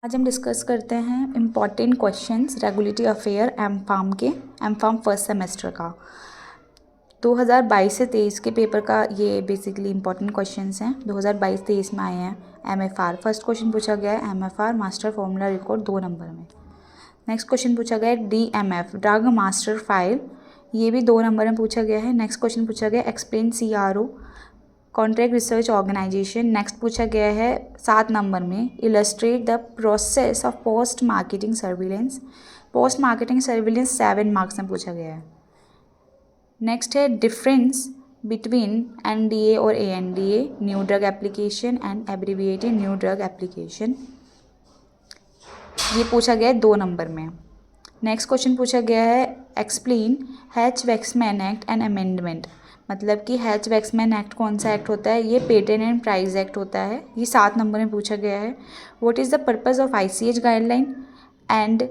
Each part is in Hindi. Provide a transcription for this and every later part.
आज हम डिस्कस करते हैं important questions regulatory affair M Pharm के एम फार्म फर्स्ट सेमेस्टर का 2022 से 23 के पेपर का। ये बेसिकली इंपॉर्टेंट क्वेश्चंस हैं, 2022-23 में आए हैं। एमएफआर फर्स्ट क्वेश्चन पूछा गया है, MFR master formula record 2 number में। नेक्स्ट क्वेश्चन पूछा गया है डीएमएफ ड्रग मास्टर फाइल, ये भी 2 नंबर में पूछा गया है। नेक्स्ट क्वेश्चन पूछा गया explain CRO contract research organisation, next पूछा गया है 7 नंबर में illustrate the process of post marketing surveillance. Post marketing surveillance 7 marks में पूछा गया है। नेक्स्ट है डिफरेंस बिटवीन एनडीए और ANDA, new drug application and abbreviated new drug application, ये पूछा गया है 2 नंबर में। नेक्स्ट क्वेश्चन पूछा गया है explain hatch-Waksman act and amendment, मतलब कि हैच-वैक्समैन एक्ट कौन सा एक्ट होता है, ये पेटेंट एंड प्राइस एक्ट होता है, ये 7 नंबर में पूछा गया है। What is the purpose of ICH guideline and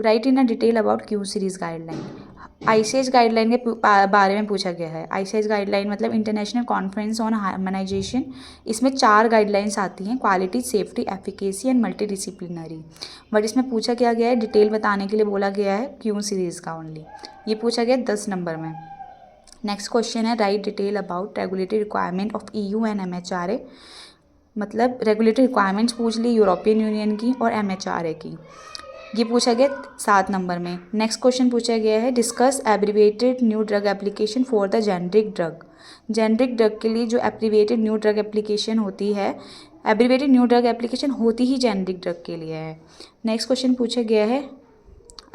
right in a detail about Q series guideline. ICH guideline के बारे में पूछा गया है। आईसीएच गाइडलाइन मतलब इंटरनेशनल कॉन्फ्रेंस ऑन हार्मोनाइजेशन, इसमें 4 गाइडलाइंस आती हैं, quality, safety, efficacy and multi disciplinary. But इसमें पूछा क्या गया है, डिटेल बताने के लिए बोला गया है क्यू सीरीज़ का ओनली। ये पूछा गया 10 नंबर में। नेक्स्ट क्वेश्चन है right detail about regulatory requirement of EU and MHRA, मतलब रेगुलेटरी रिक्वायरमेंट्स पूछ ली यूरोपियन यूनियन की और एमएचआरए की, ये पूछा गया 7 नंबर में। नेक्स्ट क्वेश्चन पूछा गया है discuss abbreviated new drug application for the generic drug. Generic drug के लिए जो एब्रीविएटेड न्यू ड्रग एप्लीकेशन होती है, एब्रीविएटेड न्यू ड्रग एप्लीकेशन होती ही जेनरिक ड्रग के लिए है। नेक्स्ट क्वेश्चन पूछा गया है,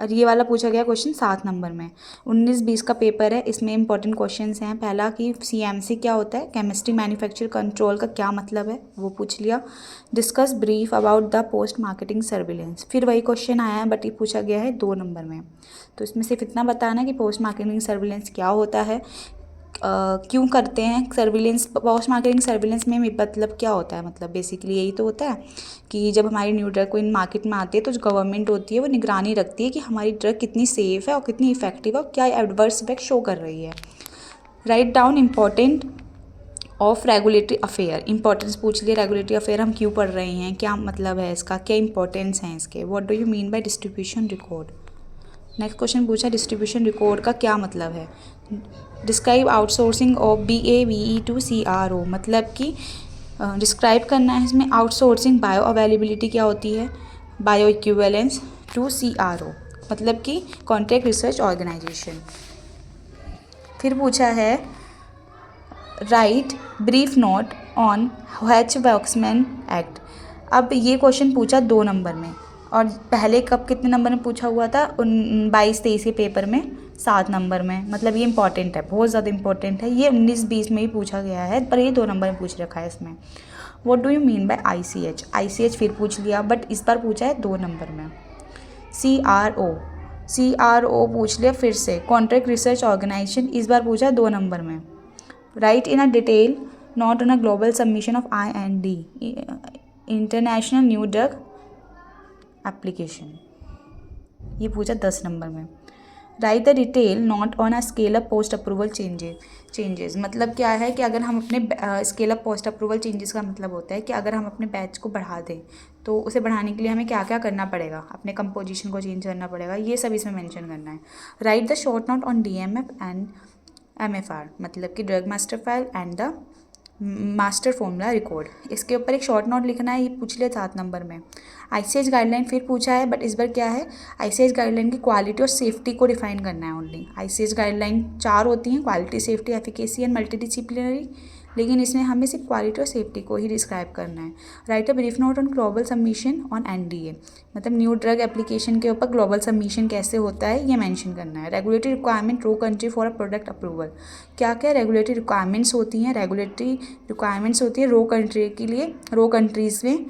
और ये वाला पूछा गया क्वेश्चन 7 नंबर में। 19-20 का पेपर है, इसमें इंपॉर्टेंट क्वेश्चंस हैं। पहला कि सीएमसी क्या होता है, केमिस्ट्री मैन्युफैक्चर कंट्रोल का क्या मतलब है, वो पूछ लिया। Discuss brief about the post marketing surveillance, फिर वही क्वेश्चन आया है बट ये पूछा गया है 2 नंबर में। तो इसमें सिर्फ इतना बताना कि पोस्ट मार्केटिंग सर्विलेंस क्या होता है, क्यों करते हैं सर्विलेंस, पोस्ट मार्केटिंग सर्विलेंस में मतलब क्या होता है, मतलब बेसिकली यही तो होता है कि जब हमारी न्यू ड्रग कोई मार्केट में आती है तो जो गवर्नमेंट होती है वो निगरानी रखती है कि हमारी ड्रग कितनी सेफ़ है और कितनी इफेक्टिव है और क्या एडवर्स इफेक्ट शो कर रही है। Write down important of regulatory affair, importance पूछ लिया, रेगुलेटरी अफेयर हम क्यों पढ़ रहे हैं, क्या मतलब है इसका, क्या इंपॉर्टेंस है इसके, what do you mean by distribution record. Next question पूछा डिस्ट्रीब्यूशन रिकॉर्ड का क्या मतलब है। Describe outsourcing of BAVE to CRO, मतलब कि डिस्क्राइब करना है इसमें आउटसोर्सिंग बायो अवेलेबिलिटी क्या होती है, बायो इक्विवेलेंस टू CRO, मतलब कि कॉन्ट्रैक्ट रिसर्च ऑर्गेनाइजेशन। फिर पूछा है right brief note on hatch-Waksman act. अब ये क्वेश्चन पूछा 2 नंबर में, और पहले कब कितने नंबर में पूछा हुआ था, 22-23 के पेपर में 7 नंबर में, मतलब ये इंपॉर्टेंट है, बहुत ज़्यादा इंपॉर्टेंट है। ये 19-20 में ही पूछा गया है पर ये 2 नंबर में पूछ रखा है इसमें। What do you mean bye ICH, ICH फिर पूछ लिया बट इस बार पूछा है 2 नंबर में। CRO पूछ लिया फिर से, कॉन्ट्रैक्ट रिसर्च ऑर्गेनाइजेशन, इस बार पूछा है 2 नंबर में। Right in a detail not on a global submission of IND, international new drug application, ये पूछा 10 नंबर में। Right the detail not on a scale up post approval changes, मतलब क्या है कि अगर हम अपने scale up post approval changes का मतलब होता है कि अगर हम अपने बैच को बढ़ा दें तो उसे बढ़ाने के लिए हमें क्या क्या करना पड़ेगा, अपने कंपोजिशन को चेंज करना पड़ेगा, ये सब इसमें मेंशन करना है। Right the short note on DMF and MFR, मतलब कि drug master file and the master formula record, इसके ऊपर एक शॉर्ट नोट लिखना है, ये पूछ लिया 7 नंबर में। ICH गाइडलाइन फिर पूछा है बट इस बार क्या है, ICH गाइडलाइन की क्वालिटी और सेफ्टी को डिफाइन करना है ओनली। ICH गाइडलाइन 4 होती हैं, quality, safety, efficacy and multidisciplinary, लेकिन इसमें हमें सिर्फ क्वालिटी और सेफ्टी को ही डिस्क्राइब करना है। Right a brief note on global submission on NDA, मतलब न्यू ड्रग एप्लीकेशन के ऊपर ग्लोबल सबमिशन कैसे होता है ये मेंशन करना है। Regulatory requirement row country for a product approval, क्या क्या रेगुलेटरी रिक्वायरमेंट्स होती हैं, रेगुलेटरी रिक्वायरमेंट्स होती है रो कंट्री के लिए, रो कंट्रीज़ में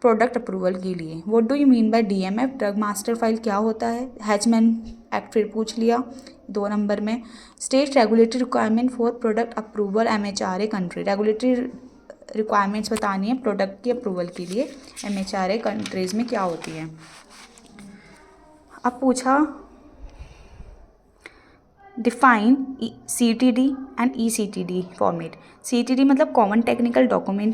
प्रोडक्ट अप्रूवल के लिए। What do you mean bye DMF, drug master file क्या होता है, हैचमैन एक्ट फिर पूछ लिया 2 नंबर में। State regulatory requirement for product approval MHRA country, regulatory requirements बतानी है प्रोडक्ट के अप्रूवल के लिए MHRA कंट्रीज़ में क्या होती है। अब पूछा define CTD and ECTD format. CTD मतलब कॉमन टेक्निकल डॉक्यूमेंट